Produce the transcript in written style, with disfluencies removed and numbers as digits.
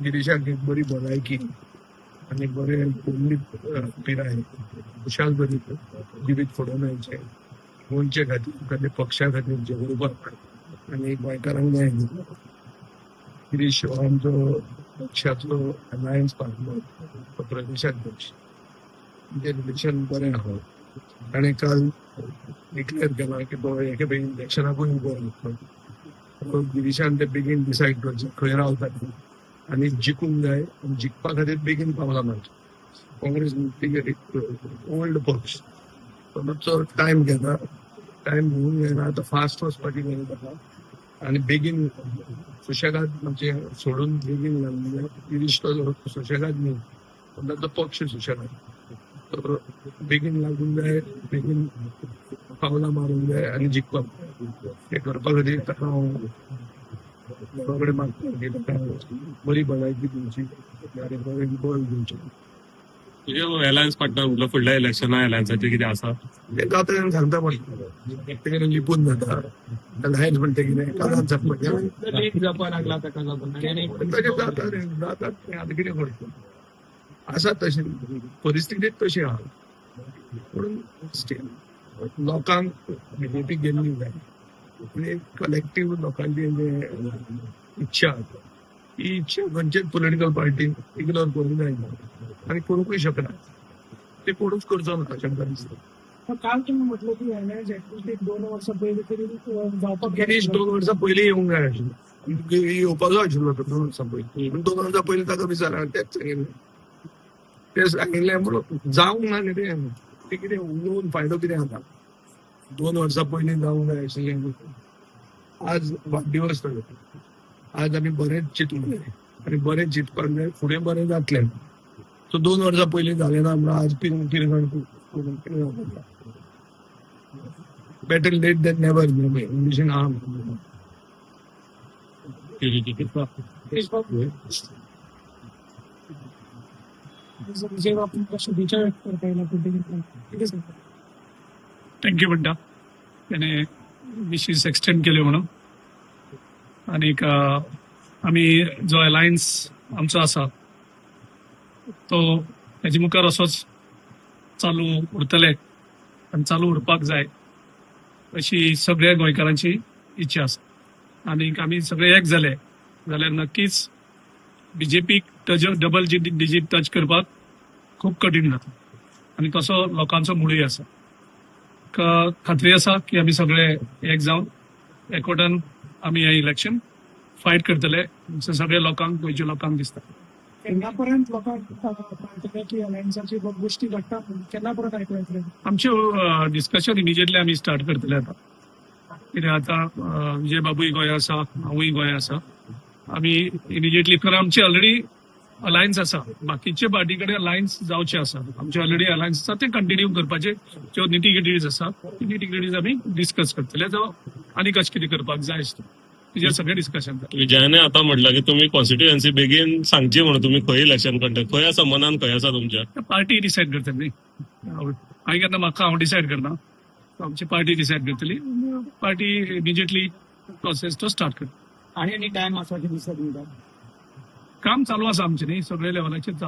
गिरीशाक एक बरी भलायकी आणि बरे पोंडित पिराय खुशाल बरी जिवीत फडोवपाचे गोंयचे खातीर खातीर पक्षा खातीर झगडपाक आणि गोंयकारांक न्याय दिवपाक. गिरीश हो आमचो पक्षाचो अलायन्स पार्टनर, तो प्रदेशाध्यक्ष. म्हणजे रिलेशन बरें आहा. ताणें काल डिक्लेअर केला की तो एके बेगीन इलेक्शनाकूय उबो रावतलो. गिरीशान ते बेगीन डिसायड करचें खंय रावता तें आणि जिखूंक जाय. जिखपा खातीर बेगीन पावला मारचें. काँग्रेस एक ओल्ड पक्ष तो टायम घेता. टायम घेवन घेयना आतां फास्ट वचपाची गरज आसा आणि बेगीन सुशेगाद म्हणजे सोडून बेगीन लागले. गिरीश तो सुशेगाद न्ही पण ताचो पक्ष सुशेगाद. तर बेगीन लागूंक जाय, बेगीन पावलां मारूंक जाय आणि जिखपाक ते करपा खातीर ताका हांव देवा कडेन मागता की ताका बरी भलायकी दिवची आनी बरें बळ दिवचें. तुझे अलायन्स पार्टनर म्हटलं फुडल्या इलेक्शना अलायन्साचे कितें आसा ते जाता तेन्ना सांगता पडटा. तेणें लिपून जाता लायन्स म्हणटा कितें काळांत जावपाचें लीक जावपा लागला ताका लागून तशें जाता रे. जाता तें आतां कितें करता. आसा तशी परिस्थितीच तशी आहा. पूण लोकांक बीजेपी गेल्ली जाय. म्हणजे कलेक्टिव्ह लोकांची जे इच्छा ही इच्छा खंयचेच पॉलिटिकल पार्टीन इग्नोर करूंक जायना आणि करूंकूय शकना. ते कोणूच करचो ना शंका दिसता. काल तुम्ही म्हटलं की एक 2 वर्सां पयलीं तरी जावपाक गिरीश 2 वर्सां पयलीं येवंक जाय आशिल्लो. येवपाचो आशिल्लो तो 2 वर्सां पयलीं. पूण 2 वर्सां पयलीं ताका विचारलें तेच सांगिल्लें. ते सांगिल्लें म्हणून जावंक ना न्ही तें. ते कितें उलोवन फायदो कितें जाता. 2 वर्सां पयलीं जावंक जाय आशिल्लें. आज वाडदिवस तो. आज आमी बरेंच चिंतूंक जाय आनी बरें चिंतपाक जाय. फुडें बरें जातलें. सो 2 वर्सां पयलीं जालें ना म्हणून आज पिरगण करून कितें जाता. बेटर लेट दॅन नेवर इंग्लिशीन आहा. विजय बापूंका शुभेच्छा व्यक्त करता येईल ठीक आहे. थँक्यू म्हणटा त्याने विशीस एक्सटेंड केले म्हणून. आणि आम्ही जो अलायन्स आमचो आसा तो हेजे मुखार असोच चालू उरतले आनी चालू उरपाक जाय अशी सगळ्या गोंयकारांची इच्छा आसा. आनी आमी सगळे एक जाले जाल्यार नक्कीच बीजेपीक डबल डिजीट टच करपाक खूप कठीण जाता. आनी तसो लोकांचो मुळूय आसा. खात्री आसा की आमी सगळे एक जावन एकवटान आमी हे इलेक्शन फायट करतले. सगळ्या लोकांक गोंयच्या लोकांक दिसता. केन्ना पर्यंत लोकांक कळटले की अलायन्साची गोष्टी घडटा केन्ना पर्यंत आयकूं येतले. आमचे डिस्कशन इमिजिएटली आमी स्टार्ट करतले आता. कित्याक आतां विजय बाबूय गोंय आसा, हांवूय गोंय आसा. आमी इमिजिएटली कारण आमचे ऑलरेडी अलायन्स आसा. बाकीचे पार्टी कडेन अलायन्स जावचे आसा. आमचे ऑलरेडी अलायन्स आसा ते कंटिन्यू करपाचे ज्यो निटी आसा ती निटी आमी डिस्कस करतले जावं आनी कशें कितें करपाक जाय तेजेर सगळें डिस्कशन जातलें. विजयाने आता म्हटलं की तुम्ही कॉन्स्टिट्युएन्सी बेगीन सांगची म्हणून तुम्ही खंय इलेक्शन कंटेक्ट खंय आसा मनान खंय आसा तुमच्या. पार्टी डिसायड करतली न्ही. हांवें केन्ना म्हाका हांव डिसायड करना. आमची पार्टी डिसायड करतली. पार्टी इमिजिएटली प्रोसेस तो स्टार्ट करता. आणि टायम आसा की दिसता तुमकां काम चालू आसा आमचें न्ही सगळे लेवलाचेर.